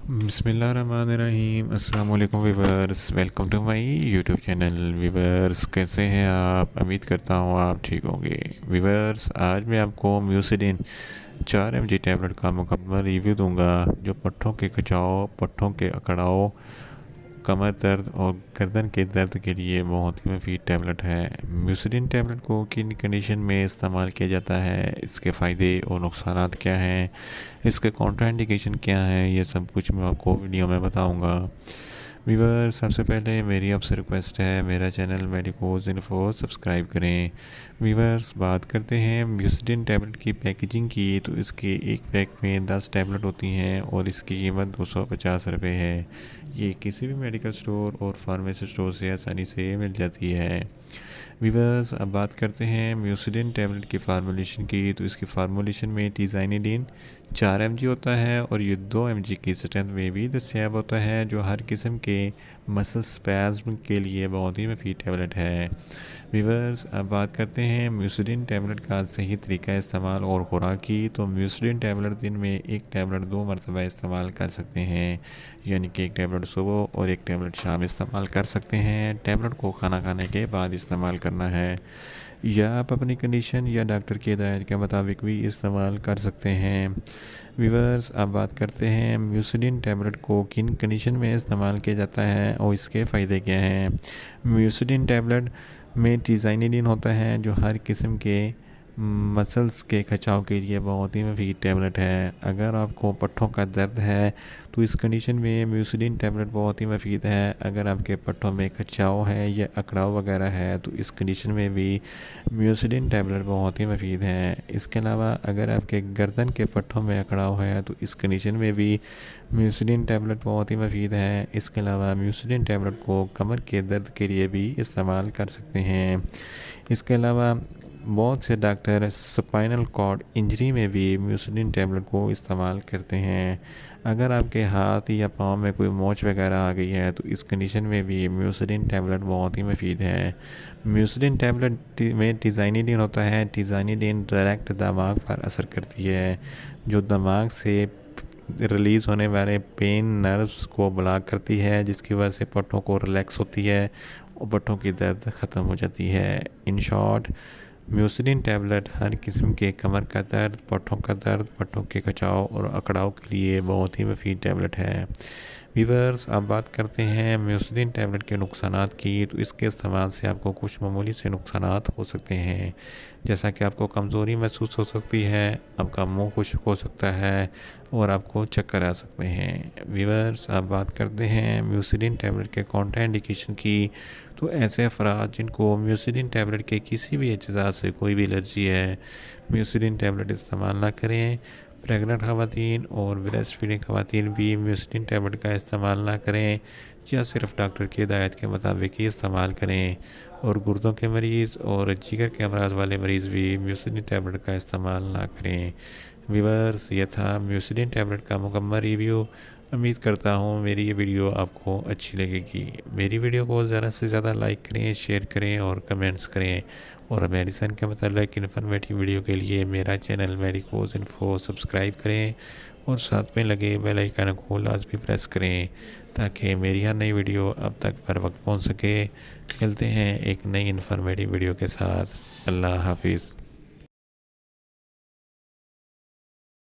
बिस्मिल्लाहिर्रहमानिर्रहीम। अस्सलाम वालेकुम viewers, welcome to my YouTube channel. Viewers, कैसे हैं आप? उम्मीद करता हूँ आप ठीक होंगे। वीवर्स, आज मैं आपको म्यूसिडिन 4 mg टैबलेट का मुकम्मल रिव्यू दूंगा, जो पट्ठों के खिंचाव, पट्ठों के अकड़ाव, कमर दर्द और गर्दन के दर्द के लिए बहुत ही मुफीद टैबलेट है। म्यूसिडिन टैबलेट को किन कंडीशन में इस्तेमाल किया जाता है, इसके फ़ायदे और नुकसानात क्या हैं, इसके कॉन्ट्राइंडिकेशन क्या हैं, ये सब कुछ मैं आपको वीडियो में बताऊंगा। वीवर, सबसे पहले मेरी आपसे रिक्वेस्ट है, मेरा चैनल मेडिकोज इन्फो सब्सक्राइब करें। वीवर्स, बात करते हैं म्यूसिडिन टैबलेट की पैकेजिंग की, तो इसके एक पैक में 10 टैबलेट होती हैं और इसकी कीमत 250 रुपये है। ये किसी भी मेडिकल स्टोर और फार्मेसी स्टोर से आसानी से मिल जाती है। वीवर्स, अब बात करते हैं म्यूसिडिन टैबलेट की फार्मूलेशन की, तो इसकी फार्मूलेशन में टिज़ाइनिडीन 4 mg होता है और ये 2 mg की स्ट्रेंथ में भी दस्तियाब होता है, जो हर किस्म के मसल स्पैज़्म के लिए बहुत ही मुफीद टैबलेट है। वीवर्स, अब बात करते हैं म्यूसिडिन टैबलेट का सही तरीका इस्तेमाल और खुराक की, तो म्यूसिडिन टैबलेट दिन में एक टैबलेट 2 मरतबा इस्तेमाल कर सकते हैं, यानी कि एक टैबलेट सुबह और एक टैबलेट शाम इस्तेमाल कर सकते हैं। टैबलेट को खाना खाने के बाद इस्तेमाल करना है, या आप अपनी कंडीशन या डॉक्टर की हिदायत के मुताबिक भी इस्तेमाल कर सकते हैं। वीवर्स, अब बात करते हैं म्यूसिडिन टैबलेट को किन कंडीशन में इस्तेमाल किया जाता है और इसके फ़ायदे क्या हैं। म्यूसिडिन टैबलेट में टिज़ाइनिडीन होता है, जो हर किस्म के मसल्स के खिंचाव के लिए बहुत ही मुफीद टैबलेट है। अगर आपको पट्ठों का दर्द है तो इस कंडीशन में म्यूसिडिन टैबलेट बहुत ही मुफीद है। अगर आपके पट्ठों में खिंचाव है या अकड़ाव वगैरह है तो इस कंडीशन में भी म्यूसिडिन टैबलेट बहुत ही मुफीद है। इसके अलावा अगर आपके गर्दन के पट्ठों में अकड़ाव है तो इस कंडीशन में भी म्यूसिडिन टैबलेट बहुत ही मुफीद है। इसके अलावा म्यूसिडिन टैबलेट को कमर के दर्द के लिए भी इस्तेमाल कर सकते हैं। इसके अलावा बहुत से डॉक्टर स्पाइनल कॉर्ड इंजरी में भी म्यूसिडिन टैबलेट को इस्तेमाल करते हैं। अगर आपके हाथ या पाँव में कोई मोच वगैरह आ गई है तो इस कंडीशन में भी म्यूसिडिन टैबलेट बहुत ही मुफीद है। म्यूसिडिन टैबलेट में टिज़ाइनिडीन होता है। टिज़ाइनिडीन डायरेक्ट दिमाग पर असर करती है, जो दिमाग से रिलीज़ होने वाले पेन नर्व्स को ब्लॉक करती है, जिसकी वजह से पट्टों को रिलैक्स होती है और पट्टों की दर्द ख़त्म हो जाती है। इन शॉर्ट, म्यूसिडिन टैबलेट हर किस्म के कमर का दर्द, पट्टों के खिंचाव और अकड़ाव के लिए बहुत ही मुफीद टैबलेट है। वीवर्स, अब बात करते हैं म्यूसिडिन टैबलेट के नुकसानात की, तो इसके इस्तेमाल से आपको कुछ मामूली से नुकसानात हो सकते हैं, जैसा कि आपको कमज़ोरी महसूस हो सकती है, आपका मुंह खुश्क हो सकता है और आपको चक्कर आ सकते हैं। वीवर्स, अब बात करते हैं म्यूसिडिन टैबलेट के कॉन्ट्राइंडिकेशन की, तो ऐसे अफराद जिनको म्यूसिडिन टैबलेट के किसी भी अज्जा से कोई भी एलर्जी है, म्यूसिडिन टैबलेट इस्तेमाल ना करें। प्रेग्नेंट ख़वातीन और ब्रेस्ट फीडिंग ख़वातीन भी म्यूसिडिन टैबलेट का इस्तेमाल ना करें, या सिर्फ डॉक्टर की हिदायत के मुताबिक ही इस्तेमाल करें। और गुर्दों के मरीज़ और जिगर के अमराज वाले मरीज़ भी म्यूसिडिन टैबलेट का इस्तेमाल ना करें। वीवर्स, ये था म्यूसिडिन टैबलेट का मुकम्मल रिव्यू। उम्मीद करता हूँ मेरी ये वीडियो आपको अच्छी लगेगी। मेरी वीडियो को ज़्यादा से ज़्यादा लाइक करें, शेयर करें और कमेंट्स करें। और मेडिसिन के मतलब इन्फॉर्मेटिव वीडियो के लिए मेरा चैनल मेडिकोज इन्फो सब्सक्राइब करें और साथ में लगे बेल आइकन को लाजमी प्रेस करें, ताकि मेरी हर नई वीडियो अब तक पर वक्त पहुँच सके। मिलते हैं एक नई इन्फॉर्मेटिव वीडियो के साथ। अल्लाह हाफिज़।